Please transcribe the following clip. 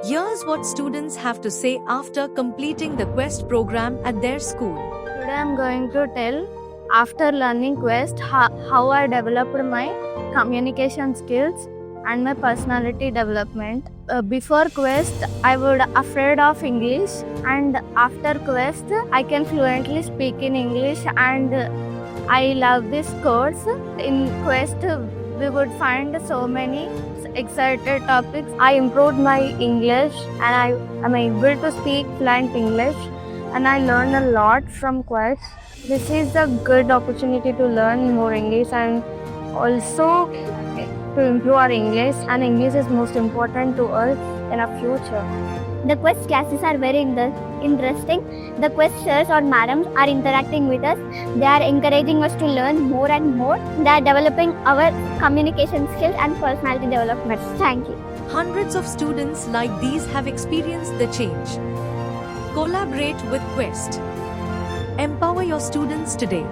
Here's what students have to say after completing the Quest program at their school. Today I'm going to tell after learning Quest how I developed my communication skills and my personality development. Before Quest, I was afraid of English, and after Quest, I can fluently speak in English, and I love this course. In Quest, we would find so many excited topics. I improved my English, and I am able to speak fluent English, and I learned a lot from Quest. This is a good opportunity to learn more English and also to improve our English, and English is most important to us in our future. The Quest classes are very interesting. The Quest sirs or madams are interacting with us. They are encouraging us to learn more and more. They are developing our communication skills and personality development. Thank you. Hundreds of students like these have experienced the change. Collaborate with Quest. Empower your students today.